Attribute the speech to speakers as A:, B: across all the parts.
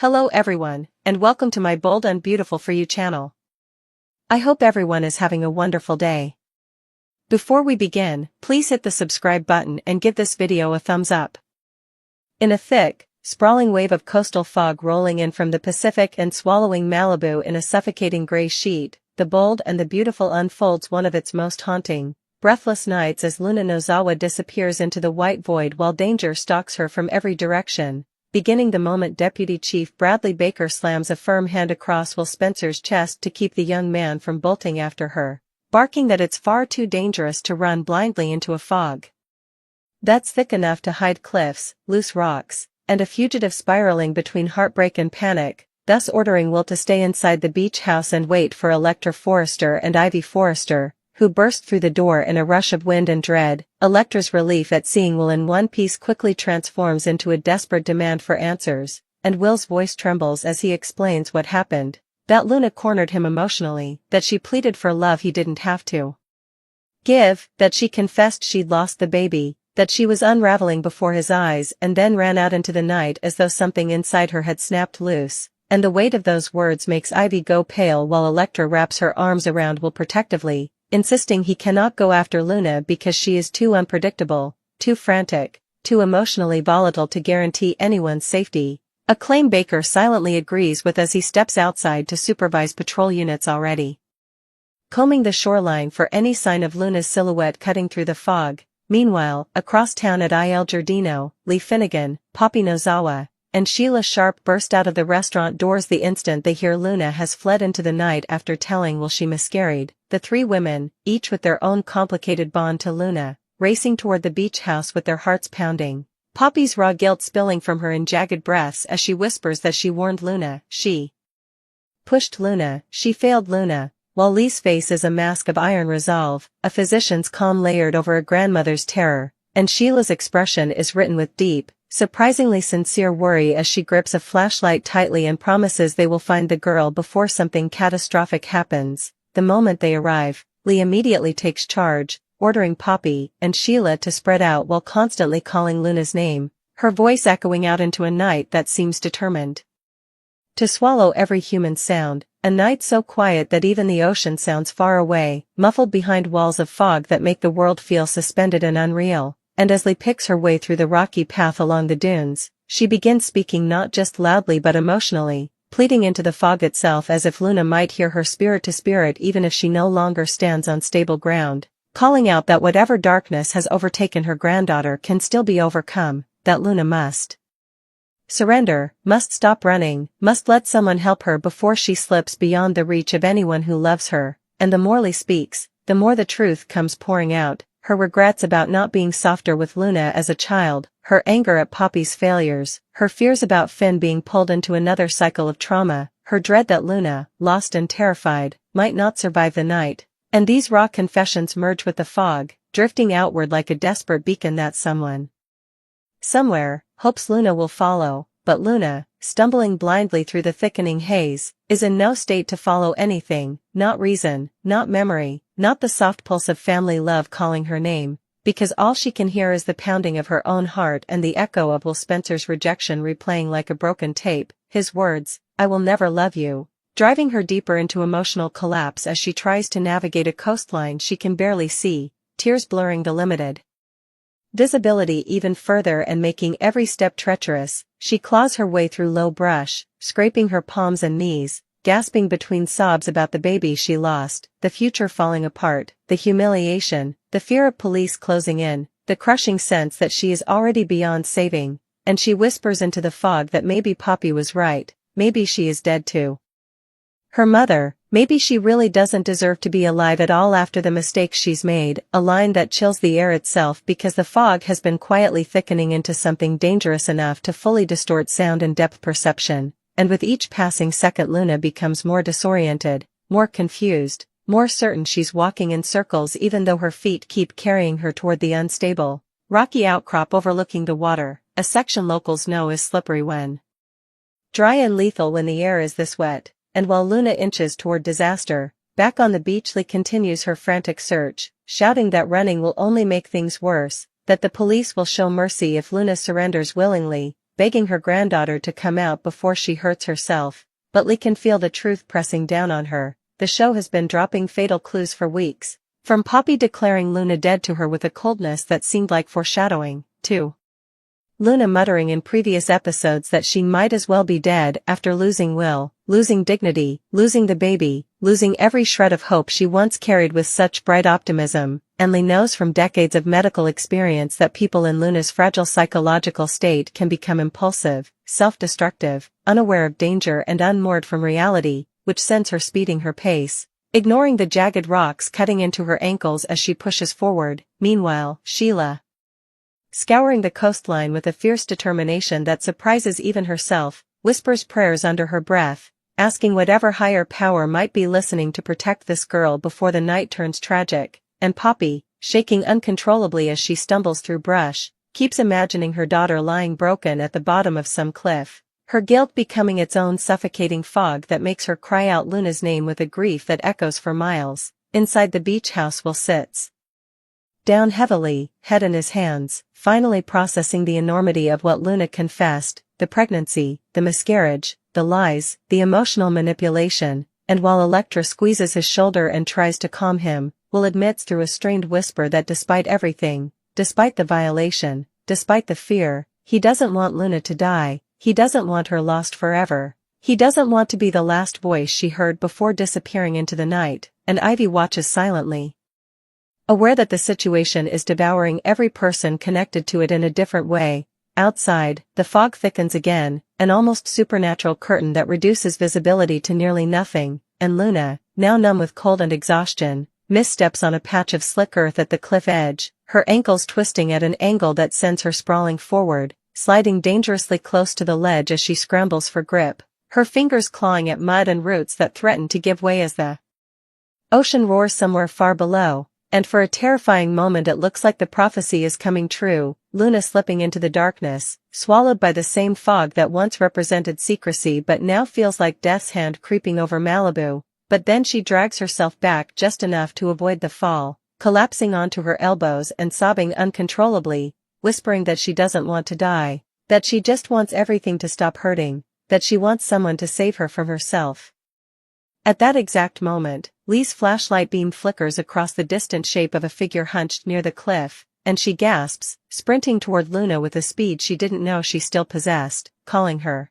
A: Hello everyone, and welcome to my Bold and Beautiful for You channel. I hope everyone is having a wonderful day. Before we begin, please hit the subscribe button and give this video a thumbs up. In a thick, sprawling wave of coastal fog rolling in from the Pacific and swallowing Malibu in a suffocating gray sheet, the Bold and the Beautiful unfolds one of its most haunting, breathless nights as Luna Nozawa disappears into the white void while danger stalks her from every direction. Beginning the moment Deputy Chief Bradley Baker slams a firm hand across Will Spencer's chest to keep the young man from bolting after her, barking that it's far too dangerous to run blindly into a fog that's thick enough to hide cliffs, loose rocks, and a fugitive spiraling between heartbreak and panic, thus ordering Will to stay inside the beach house and wait for Elector Forrester and Ivy Forrester, who burst through the door in a rush of wind and dread. Electra's relief at seeing Will in one piece quickly transforms into a desperate demand for answers, and Will's voice trembles as he explains what happened, that Luna cornered him emotionally, that she pleaded for love he didn't have to give, that she confessed she'd lost the baby, that she was unraveling before his eyes and then ran out into the night as though something inside her had snapped loose, and the weight of those words makes Ivy go pale while Electra wraps her arms around Will protectively, insisting he cannot go after Luna because she is too unpredictable, too frantic, too emotionally volatile to guarantee anyone's safety, a claim Baker silently agrees with as he steps outside to supervise patrol units already combing the shoreline for any sign of Luna's silhouette cutting through the fog. Meanwhile, across town at Il Giardino, Lee Finnegan, Poppy Nozawa, and Sheila Sharp burst out of the restaurant doors the instant they hear Luna has fled into the night after telling Will she miscarried. The three women, each with their own complicated bond to Luna, racing toward the beach house with their hearts pounding, Poppy's raw guilt spilling from her in jagged breaths as she whispers that she warned Luna, she pushed Luna, she failed Luna, while Lee's face is a mask of iron resolve, a physician's calm layered over a grandmother's terror, and Sheila's expression is written with deep, surprisingly sincere worry as she grips a flashlight tightly and promises they will find the girl before something catastrophic happens. The moment they arrive, Lee immediately takes charge, ordering Poppy and Sheila to spread out while constantly calling Luna's name, her voice echoing out into a night that seems determined to swallow every human sound, a night so quiet that even the ocean sounds far away, muffled behind walls of fog that make the world feel suspended and unreal. And as Lee picks her way through the rocky path along the dunes, she begins speaking not just loudly but emotionally, pleading into the fog itself as if Luna might hear her spirit to spirit even if she no longer stands on stable ground, calling out that whatever darkness has overtaken her granddaughter can still be overcome, that Luna must surrender, must stop running, must let someone help her before she slips beyond the reach of anyone who loves her. And the more Lee speaks, the more the truth comes pouring out, her regrets about not being softer with Luna as a child, her anger at Poppy's failures, her fears about Finn being pulled into another cycle of trauma, her dread that Luna, lost and terrified, might not survive the night. And these raw confessions merge with the fog, drifting outward like a desperate beacon that someone somewhere hopes Luna will follow, but Luna, stumbling blindly through the thickening haze, is in no state to follow anything, not reason, not memory, not the soft pulse of family love calling her name, because all she can hear is the pounding of her own heart and the echo of Will Spencer's rejection replaying like a broken tape, his words, "I will never love you," driving her deeper into emotional collapse as she tries to navigate a coastline she can barely see, tears blurring the limited visibility even further and making every step treacherous. She claws her way through low brush, scraping her palms and knees, gasping between sobs about the baby she lost, the future falling apart, the humiliation, the fear of police closing in, the crushing sense that she is already beyond saving, and she whispers into the fog that maybe Poppy was right, maybe she is dead too. Her mother, maybe she really doesn't deserve to be alive at all after the mistakes she's made, a line that chills the air itself because the fog has been quietly thickening into something dangerous enough to fully distort sound and depth perception, and with each passing second Luna becomes more disoriented, more confused, more certain she's walking in circles even though her feet keep carrying her toward the unstable, rocky outcrop overlooking the water, a section locals know is slippery when dry and lethal when the air is this wet. And while Luna inches toward disaster, back on the beach Lee continues her frantic search, shouting that running will only make things worse, that the police will show mercy if Luna surrenders willingly, begging her granddaughter to come out before she hurts herself, but Lee can feel the truth pressing down on her. The show has been dropping fatal clues for weeks, from Poppy declaring Luna dead to her with a coldness that seemed like foreshadowing, to Luna muttering in previous episodes that she might as well be dead after losing Will, losing dignity, losing the baby, losing every shred of hope she once carried with such bright optimism. And Lee knows from decades of medical experience that people in Luna's fragile psychological state can become impulsive, self-destructive, unaware of danger and unmoored from reality, which sends her speeding her pace, ignoring the jagged rocks cutting into her ankles as she pushes forward. Meanwhile, Sheila, scouring the coastline with a fierce determination that surprises even herself, whispers prayers under her breath, asking whatever higher power might be listening to protect this girl before the night turns tragic. And Poppy, shaking uncontrollably as she stumbles through brush, keeps imagining her daughter lying broken at the bottom of some cliff, her guilt becoming its own suffocating fog that makes her cry out Luna's name with a grief that echoes for miles. Inside the beach house, Will sits down heavily, head in his hands, finally processing the enormity of what Luna confessed, the pregnancy, the miscarriage, the lies, the emotional manipulation, and while Electra squeezes his shoulder and tries to calm him, Will admits through a strained whisper that despite everything, despite the violation, despite the fear, he doesn't want Luna to die, he doesn't want her lost forever. He doesn't want to be the last voice she heard before disappearing into the night, and Ivy watches silently, aware that the situation is devouring every person connected to it in a different way. Outside, the fog thickens again, an almost supernatural curtain that reduces visibility to nearly nothing, and Luna, now numb with cold and exhaustion, missteps on a patch of slick earth at the cliff edge, her ankles twisting at an angle that sends her sprawling forward, sliding dangerously close to the ledge as she scrambles for grip, her fingers clawing at mud and roots that threaten to give way as the ocean roars somewhere far below. And for a terrifying moment it looks like the prophecy is coming true, Luna slipping into the darkness, swallowed by the same fog that once represented secrecy but now feels like death's hand creeping over Malibu. But then she drags herself back just enough to avoid the fall, collapsing onto her elbows and sobbing uncontrollably, whispering that she doesn't want to die, that she just wants everything to stop hurting, that she wants someone to save her from herself. At that exact moment, Lee's flashlight beam flickers across the distant shape of a figure hunched near the cliff, and she gasps, sprinting toward Luna with a speed she didn't know she still possessed, calling her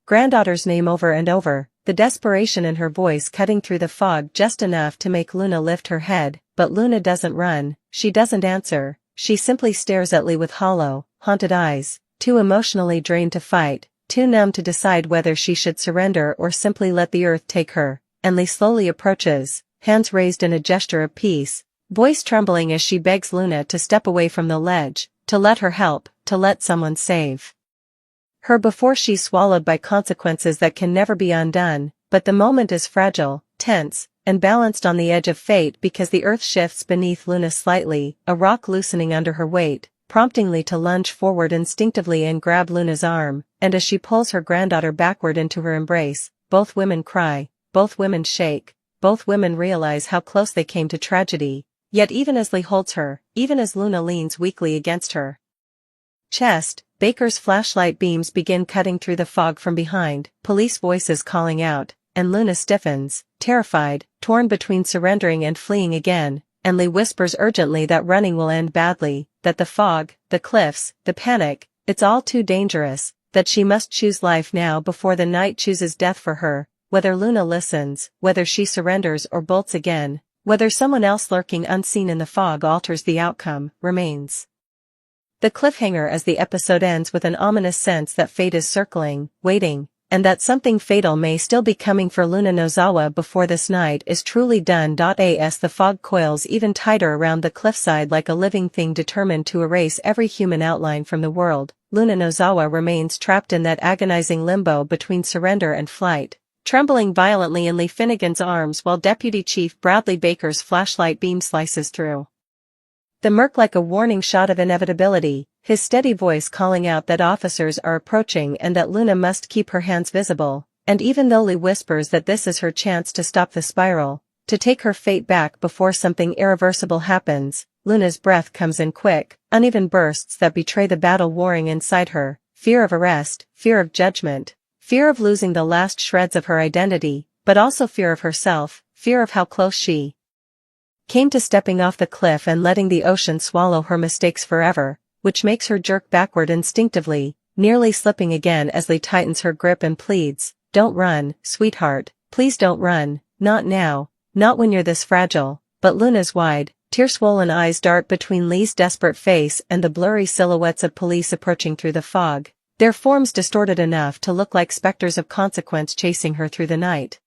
A: granddaughter's name over and over, the desperation in her voice cutting through the fog just enough to make Luna lift her head. But Luna doesn't run, she doesn't answer, she simply stares at Lee with hollow, haunted eyes, too emotionally drained to fight, too numb to decide whether she should surrender or simply let the earth take her. And Lee slowly approaches, hands raised in a gesture of peace, voice trembling as she begs Luna to step away from the ledge, to let her help, to let someone save her before she's swallowed by consequences that can never be undone. But the moment is fragile, tense, and balanced on the edge of fate because the earth shifts beneath Luna slightly, a rock loosening under her weight, prompting Lee to lunge forward instinctively and grab Luna's arm, and as she pulls her granddaughter backward into her embrace, both women cry, both women shake, both women realize how close they came to tragedy. Yet even as Lee holds her, even as Luna leans weakly against her chest, Baker's flashlight beams begin cutting through the fog from behind, police voices calling out, and Luna stiffens, terrified, torn between surrendering and fleeing again, and Lee whispers urgently that running will end badly, that the fog, the cliffs, the panic, it's all too dangerous, that she must choose life now before the night chooses death for her. Whether Luna listens, whether she surrenders or bolts again, whether someone else lurking unseen in the fog alters the outcome, remains the cliffhanger as the episode ends with an ominous sense that fate is circling, waiting, and that something fatal may still be coming for Luna Nozawa before this night is truly done. As the fog coils even tighter around the cliffside like a living thing determined to erase every human outline from the world, Luna Nozawa remains trapped in that agonizing limbo between surrender and flight, trembling violently in Lee Finnegan's arms while Deputy Chief Bradley Baker's flashlight beam slices through the murk like a warning shot of inevitability, his steady voice calling out that officers are approaching and that Luna must keep her hands visible. And even though Lee whispers that this is her chance to stop the spiral, to take her fate back before something irreversible happens, Luna's breath comes in quick, uneven bursts that betray the battle warring inside her, fear of arrest, fear of judgment, fear of losing the last shreds of her identity, but also fear of herself, fear of how close she came to stepping off the cliff and letting the ocean swallow her mistakes forever, which makes her jerk backward instinctively, nearly slipping again as Lee tightens her grip and pleads, "Don't run, sweetheart, please don't run, not now, not when you're this fragile." But Luna's wide, tear-swollen eyes dart between Lee's desperate face and the blurry silhouettes of police approaching through the fog, their forms distorted enough to look like specters of consequence chasing her through the night.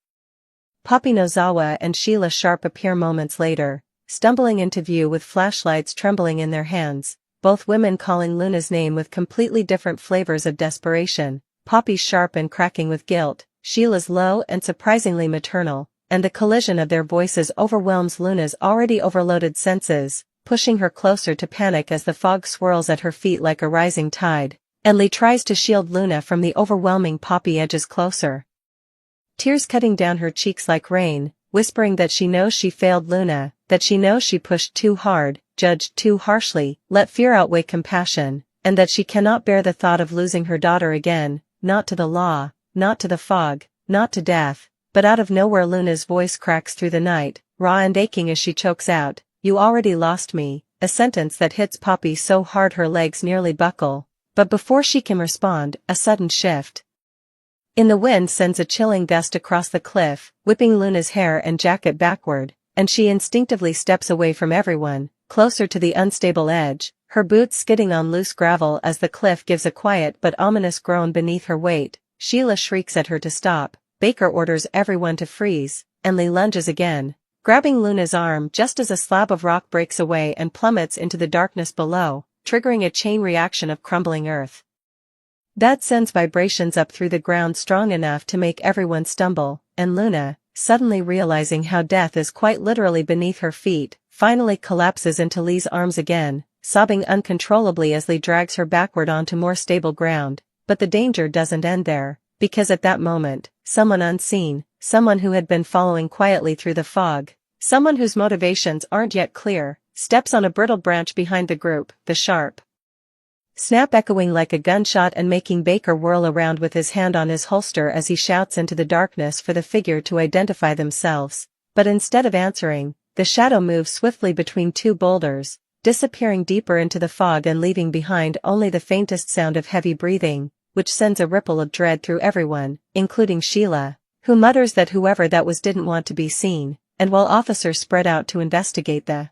A: Poppy Nozawa and Sheila Sharp appear moments later, stumbling into view with flashlights trembling in their hands, both women calling Luna's name with completely different flavors of desperation, Poppy's sharp and cracking with guilt, Sheila's low and surprisingly maternal, and the collision of their voices overwhelms Luna's already overloaded senses, pushing her closer to panic as the fog swirls at her feet like a rising tide, and Lee tries to shield Luna from the overwhelming Poppy edges closer. Tears cutting down her cheeks like rain, whispering that she knows she failed Luna, that she knows she pushed too hard, judged too harshly, let fear outweigh compassion, and that she cannot bear the thought of losing her daughter again, not to the law, not to the fog, not to death. But out of nowhere Luna's voice cracks through the night, raw and aching as she chokes out, "You already lost me," a sentence that hits Poppy so hard her legs nearly buckle. But before she can respond, a sudden shift in the wind sends a chilling gust across the cliff, whipping Luna's hair and jacket backward, and she instinctively steps away from everyone, closer to the unstable edge, her boots skidding on loose gravel as the cliff gives a quiet but ominous groan beneath her weight. Sheila shrieks at her to stop, Baker orders everyone to freeze, and Lee lunges again, grabbing Luna's arm just as a slab of rock breaks away and plummets into the darkness below, triggering a chain reaction of crumbling earth that sends vibrations up through the ground strong enough to make everyone stumble, and Luna, suddenly realizing how death is quite literally beneath her feet, finally collapses into Lee's arms again, sobbing uncontrollably as Lee drags her backward onto more stable ground. But the danger doesn't end there, because at that moment, someone unseen, someone who had been following quietly through the fog, someone whose motivations aren't yet clear, steps on a brittle branch behind the group, the sharp snap echoing like a gunshot and making Baker whirl around with his hand on his holster as he shouts into the darkness for the figure to identify themselves. But instead of answering, the shadow moves swiftly between two boulders, disappearing deeper into the fog and leaving behind only the faintest sound of heavy breathing, which sends a ripple of dread through everyone, including Sheila, who mutters that whoever that was didn't want to be seen, and while officers spread out to investigate the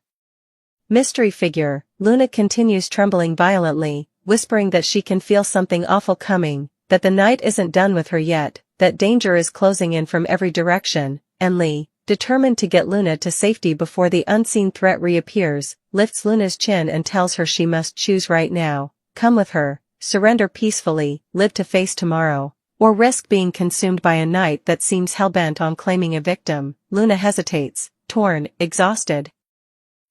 A: mystery figure, Luna continues trembling violently, whispering that she can feel something awful coming, that the night isn't done with her yet, that danger is closing in from every direction, and Lee, determined to get Luna to safety before the unseen threat reappears, lifts Luna's chin and tells her she must choose right now, come with her, surrender peacefully, live to face tomorrow, or risk being consumed by a night that seems hell-bent on claiming a victim. Luna hesitates, torn, exhausted,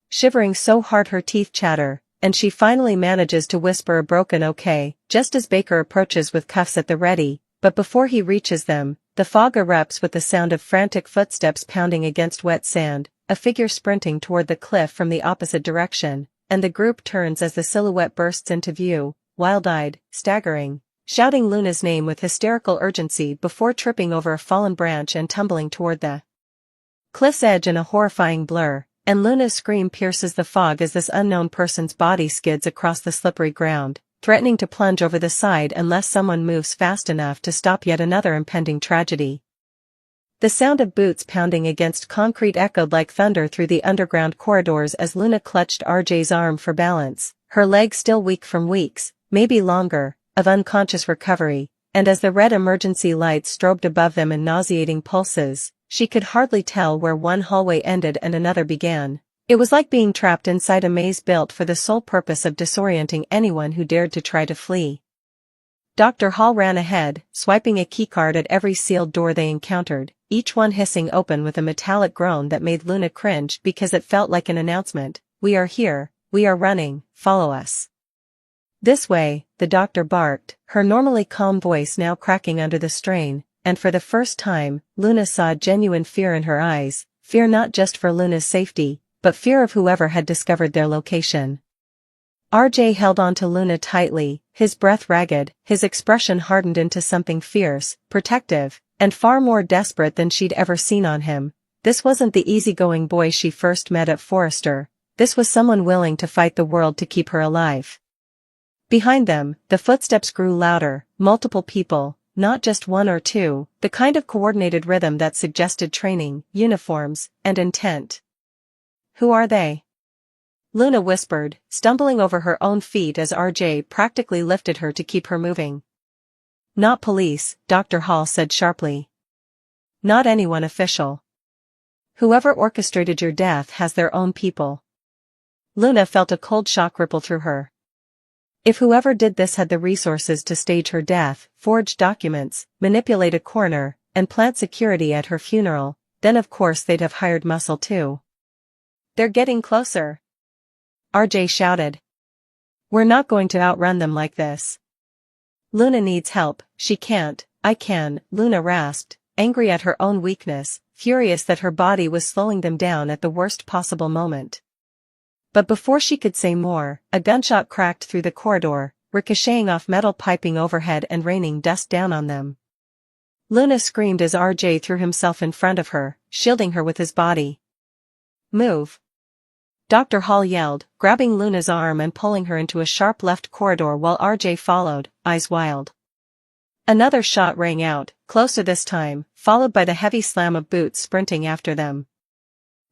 A: shivering so hard her teeth chatter, and she finally manages to whisper a broken "okay," just as Baker approaches with cuffs at the ready, but before he reaches them, the fog erupts with the sound of frantic footsteps pounding against wet sand, a figure sprinting toward the cliff from the opposite direction, and the group turns as the silhouette bursts into view, wild-eyed, staggering, shouting Luna's name with hysterical urgency before tripping over a fallen branch and tumbling toward the cliff's edge in a horrifying blur. And Luna's scream pierces the fog as this unknown person's body skids across the slippery ground, threatening to plunge over the side unless someone moves fast enough to stop yet another impending tragedy. The sound of boots pounding against concrete echoed like thunder through the underground corridors as Luna clutched RJ's arm for balance, her legs still weak from weeks, maybe longer, of unconscious recovery, and as the red emergency lights strobed above them in nauseating pulses, she could hardly tell where one hallway ended and another began. It was like being trapped inside a maze built for the sole purpose of disorienting anyone who dared to try to flee. Dr. Hall ran ahead, swiping a keycard at every sealed door they encountered, each one hissing open with a metallic groan that made Luna cringe because it felt like an announcement. "We are here, we are running, follow us." "This way," the doctor barked, her normally calm voice now cracking under the strain. And for the first time, Luna saw genuine fear in her eyes, fear not just for Luna's safety, but fear of whoever had discovered their location. RJ held on to Luna tightly, his breath ragged, his expression hardened into something fierce, protective, and far more desperate than she'd ever seen on him. This wasn't the easygoing boy she first met at Forrester. This was someone willing to fight the world to keep her alive. Behind them, the footsteps grew louder, multiple people, not just one or two, the kind of coordinated rhythm that suggested training, uniforms, and intent. "Who are they?" Luna whispered, stumbling over her own feet as RJ practically lifted her to keep her moving. "Not police," Dr. Hall said sharply. "Not anyone official. Whoever orchestrated your death has their own people." Luna felt a cold shock ripple through her. If whoever did this had the resources to stage her death, forge documents, manipulate a coroner, and plant security at her funeral, then of course they'd have hired muscle too. "They're getting closer," RJ shouted. "We're not going to outrun them like this." "Luna needs help, she can't, I can," Luna rasped, angry at her own weakness, furious that her body was slowing them down at the worst possible moment. But before she could say more, a gunshot cracked through the corridor, ricocheting off metal piping overhead and raining dust down on them. Luna screamed as RJ threw himself in front of her, shielding her with his body. "Move!" Dr. Hall yelled, grabbing Luna's arm and pulling her into a sharp left corridor while RJ followed, eyes wild. Another shot rang out, closer this time, followed by the heavy slam of boots sprinting after them.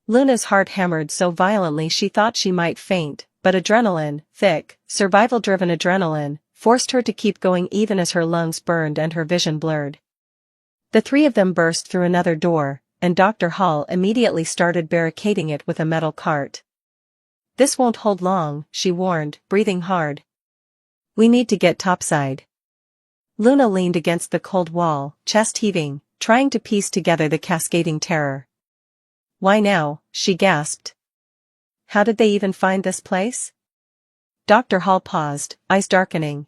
A: Luna's heart hammered so violently she thought she might faint, but adrenaline, thick, survival-driven adrenaline, forced her to keep going even as her lungs burned and her vision blurred. The three of them burst through another door, and Dr. Hall immediately started barricading it with a metal cart. "This won't hold long," she warned, breathing hard. "We need to get topside." Luna leaned against the cold wall, chest heaving, trying to piece together the cascading terror. "Why now?" she gasped. "How did they even find this place?" Dr. Hall paused, eyes darkening.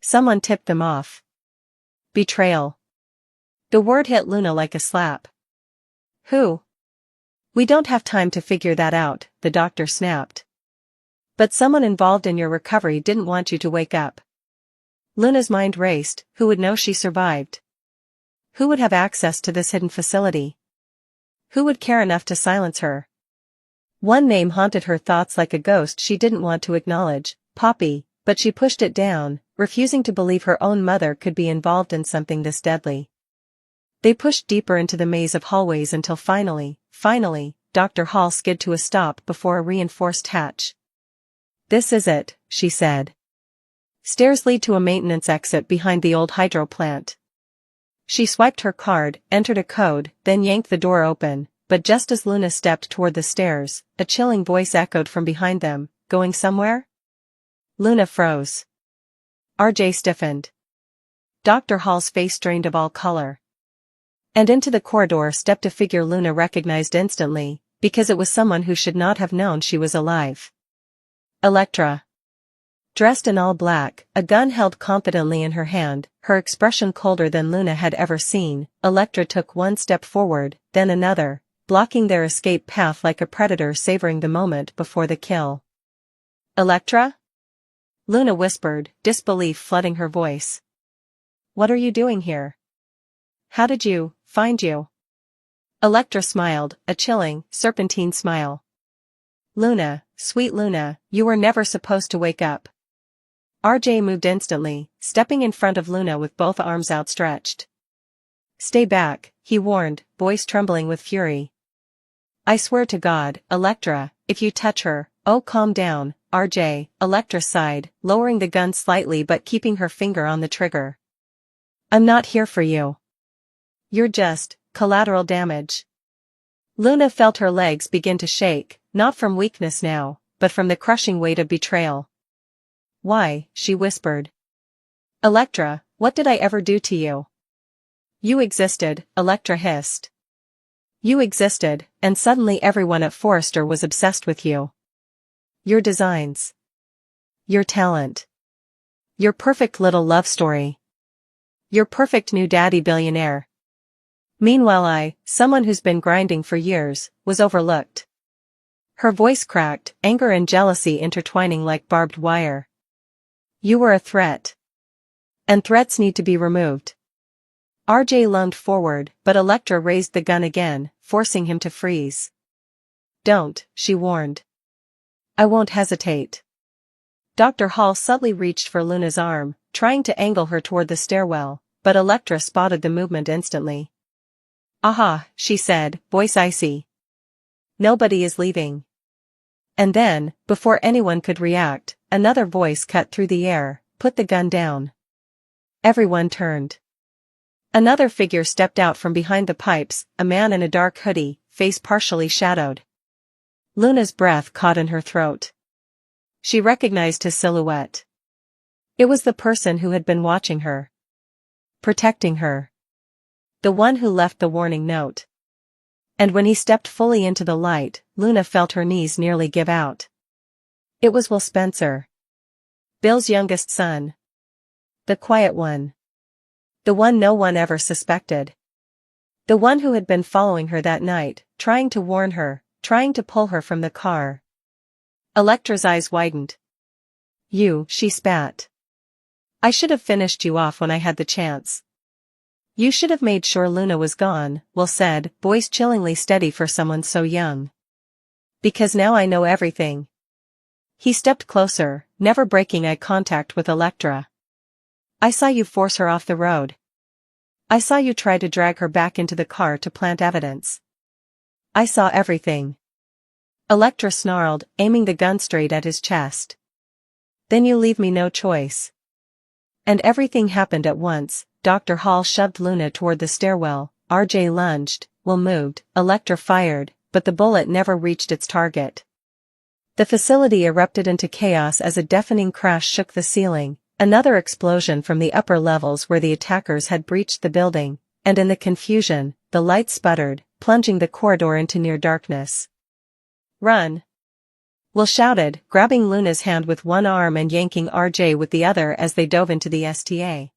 A: "Someone tipped them off." "Betrayal." The word hit Luna like a slap. "Who?" "We don't have time to figure that out," the doctor snapped. "But someone involved in your recovery didn't want you to wake up." Luna's mind raced. Who would know she survived? Who would have access to this hidden facility? Who would care enough to silence her? One name haunted her thoughts like a ghost she didn't want to acknowledge, Poppy, but she pushed it down, refusing to believe her own mother could be involved in something this deadly. They pushed deeper into the maze of hallways until finally, Dr. Hall skid to a stop before a reinforced hatch. "This is it," she said. "Stairs lead to a maintenance exit behind the old hydro plant." She swiped her card, entered a code, then yanked the door open, but just as Luna stepped toward the stairs, a chilling voice echoed from behind them, "Going somewhere?" Luna froze. RJ stiffened. Dr. Hall's face drained of all color. And into the corridor stepped a figure Luna recognized instantly, because it was someone who should not have known she was alive. Elektra. Dressed in all black, a gun held confidently in her hand, her expression colder than Luna had ever seen, Elektra took one step forward, then another, blocking their escape path like a predator savoring the moment before the kill. "Elektra?" Luna whispered, disbelief flooding her voice. "What are you doing here? How did you find you?" Elektra smiled, a chilling, serpentine smile. "Luna, sweet Luna, you were never supposed to wake up." RJ moved instantly, stepping in front of Luna with both arms outstretched. "Stay back," he warned, voice trembling with fury. "I swear to God, Elektra, if you touch her..." "Oh, calm down, RJ," Elektra sighed, lowering the gun slightly but keeping her finger on the trigger. "I'm not here for you. You're just collateral damage." Luna felt her legs begin to shake, not from weakness now, but from the crushing weight of betrayal. "Why?" she whispered. "Elektra, what did I ever do to you?" "You existed," Elektra hissed. "You existed, and suddenly everyone at Forrester was obsessed with you. Your designs. Your talent. Your perfect little love story. Your perfect new daddy billionaire. Meanwhile someone who's been grinding for years, was overlooked." Her voice cracked, anger and jealousy intertwining like barbed wire. You were a threat. And threats need to be removed. RJ lunged forward, but Elektra raised the gun again, forcing him to freeze. Don't, she warned. I won't hesitate. Dr. Hall subtly reached for Luna's arm, trying to angle her toward the stairwell, but Elektra spotted the movement instantly. Aha, she said, voice icy. Nobody is leaving. And then, before anyone could react, another voice cut through the air, put the gun down. Everyone turned. Another figure stepped out from behind the pipes, a man in a dark hoodie, face partially shadowed. Luna's breath caught in her throat. She recognized his silhouette. It was the person who had been watching her. Protecting her. The one who left the warning note. And when he stepped fully into the light, Luna felt her knees nearly give out. It was Will Spencer. Bill's youngest son. The quiet one. The one no one ever suspected. The one who had been following her that night, trying to warn her, trying to pull her from the car. Elektra's eyes widened. You, she spat. I should have finished you off when I had the chance. You should have made sure Luna was gone, Will said, voice chillingly steady for someone so young. Because now I know everything. He stepped closer, never breaking eye contact with Elektra. I saw you force her off the road. I saw you try to drag her back into the car to plant evidence. I saw everything. Elektra snarled, aiming the gun straight at his chest. Then you leave me no choice. And everything happened at once. Dr. Hall shoved Luna toward the stairwell, RJ lunged, Will moved, Elektra fired, but the bullet never reached its target. The facility erupted into chaos as a deafening crash shook the ceiling, another explosion from the upper levels where the attackers had breached the building, and in the confusion, the lights sputtered, plunging the corridor into near darkness. Run! Will shouted, grabbing Luna's hand with one arm and yanking RJ with the other as they dove into the STA.